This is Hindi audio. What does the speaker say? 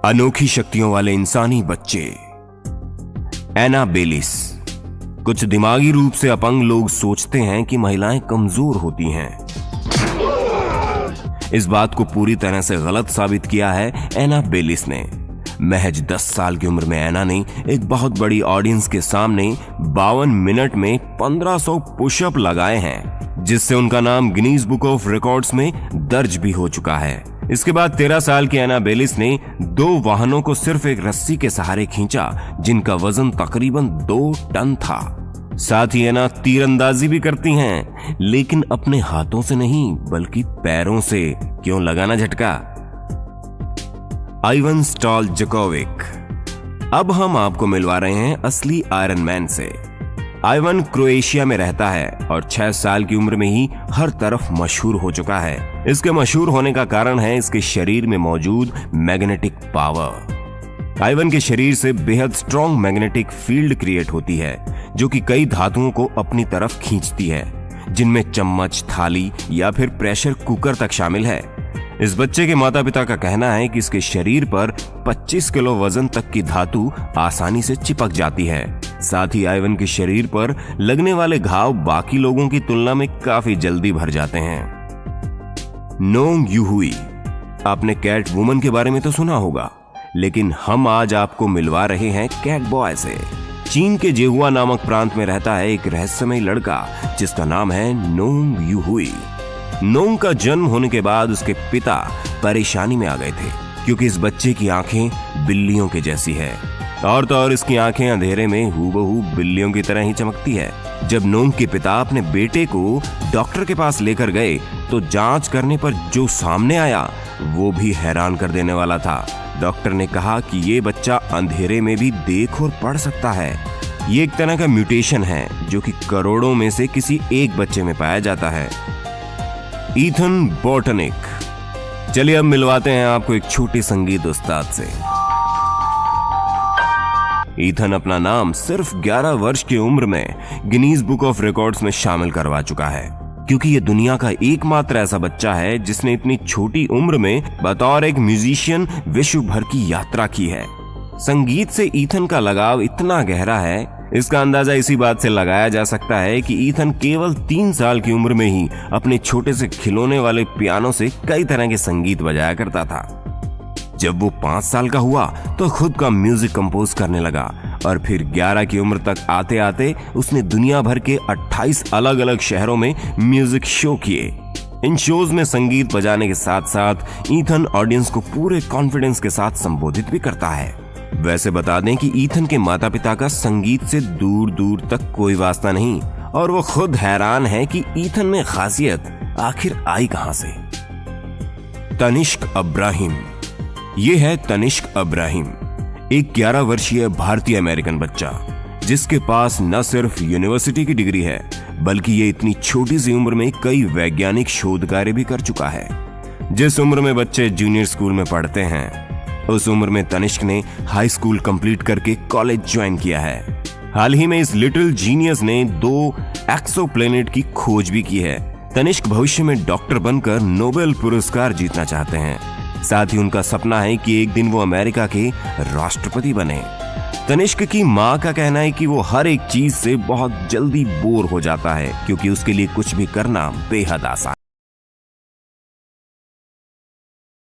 अनोखी शक्तियों वाले इंसानी बच्चे। एना बेलिस। कुछ दिमागी रूप से अपंग लोग सोचते हैं कि महिलाएं कमजोर होती हैं। इस बात को पूरी तरह से गलत साबित किया है एना बेलिस ने। महज 10 साल की उम्र में एना ने एक बहुत बड़ी ऑडियंस के सामने 52 मिनट में 1500 पुशअप लगाए हैं, जिससे उनका नाम गिनीज बुक ऑफ रिकॉर्ड्स में दर्ज भी हो चुका है। इसके बाद 13 साल की एना बेलिस ने 2 वाहनों को सिर्फ एक रस्सी के सहारे खींचा, जिनका वजन तकरीबन 2 टन था। साथ ही एना तीरंदाजी भी करती हैं, लेकिन अपने हाथों से नहीं बल्कि पैरों से। क्यों लगाना झटका? आइवन स्टॉलजकोविक। अब हम आपको मिलवा रहे हैं असली आयरन मैन से। आइवन क्रोएशिया में रहता है और 6 साल की उम्र में ही हर तरफ मशहूर हो चुका है। इसके मशहूर होने का कारण है इसके शरीर में मौजूद मैग्नेटिक पावर। आइवन के शरीर से बेहद स्ट्रॉन्ग मैग्नेटिक फील्ड क्रिएट होती है, जो कि कई धातुओं को अपनी तरफ खींचती है, जिनमें चम्मच, थाली या फिर प्रेशर कुकर तक शामिल है। इस बच्चे के माता पिता का कहना है कि इसके शरीर पर 25 किलो वजन तक की धातु आसानी से चिपक जाती है। साथ ही आइवन के शरीर पर लगने वाले घाव बाकी लोगों की तुलना में काफी जल्दी भर जाते हैं। नोंग यूहुई। आपने कैट वुमन के बारे में तो सुना होगा, लेकिन हम आज आपको मिलवा रहे हैं कैट बॉय से। चीन के जेहुआ नामक प्रांत में रहता है एक रहस्यमय लड़का, जिसका नाम है नोंग यूहुई। नोंग का जन्म होने के बाद उसके पिता परेशानी में आ गए थे, क्योंकि इस बच्चे की आंखें बिल्लियों के जैसी है। और तो और इसकी आंखें अंधेरे में हूबहू बिल्लियों की तरह ही चमकती है। जब नोंग के पिता अपने बेटे को डॉक्टर के पास लेकर गए तो जांच करने पर जो सामने आया वो भी हैरान कर देने वाला था। डॉक्टर ने कहा कि ये बच्चा अंधेरे में भी देख और पढ़ सकता है। ये एक तरह का म्यूटेशन है, जो कि करोड़ों में से किसी एक बच्चे में पाया जाता है। ईथन बोर्टनिक। चलिए अब मिलवाते हैं आपको एक छोटे संगीत उस्ताद से। ईथन अपना नाम सिर्फ 11 वर्ष की उम्र में गिनीज बुक ऑफ रिकॉर्ड्स में शामिल करवा चुका है, क्योंकि ये दुनिया का एकमात्र ऐसा बच्चा है जिसने इतनी छोटी उम्र में बतौर एक म्यूजिशियन विश्व भर की यात्रा की है। संगीत से ईथन का लगाव इतना गहरा है, इसका अंदाजा इसी बात से लगाया जा सकता है कि ईथन केवल 3 साल की उम्र में ही अपने छोटे से खिलौने वाले पियानो से कई तरह के संगीत बजाया करता था। जब वो 5 साल का हुआ तो खुद का म्यूजिक कंपोज करने लगा, और फिर 11 की उम्र तक आते आते उसने दुनिया भर के 28 अलग अलग शहरों में म्यूजिक शो किए। इन शोज में संगीत बजाने के साथ साथ ईथन ऑडियंस को पूरे कॉन्फिडेंस के साथ संबोधित भी करता है। वैसे बता दें कि ईथन के माता पिता का संगीत से दूर दूर तक कोई वास्ता नहीं, और वो खुद हैरान है कि ईथन में खासियत आखिर आई कहां से। तनिष्क अब्राहिम। ये है तनिष्क अब्राहिम, एक 11 वर्षीय भारतीय अमेरिकन बच्चा, जिसके पास न सिर्फ यूनिवर्सिटी की डिग्री है, बल्कि ये इतनी छोटी सी उम्र में कई वैज्ञानिक शोध कार्य भी कर चुका है। जिस उम्र में बच्चे जूनियर स्कूल में पढ़ते हैं, उस उम्र में तनिष्क ने हाई स्कूल कंप्लीट करके कॉलेज ज्वाइन किया है। हाल ही में इस लिटिल जीनियस ने 2 एक्सोप्लैनेट की खोज भी की है। तनिष्क भविष्य में डॉक्टर बनकर नोबेल पुरस्कार जीतना चाहते हैं। साथ ही उनका सपना है कि एक दिन वो अमेरिका के राष्ट्रपति बने। तनिष्क की माँ का कहना है कि वो हर एक चीज से बहुत जल्दी बोर हो जाता है, क्योंकि उसके लिए कुछ भी करना बेहद आसान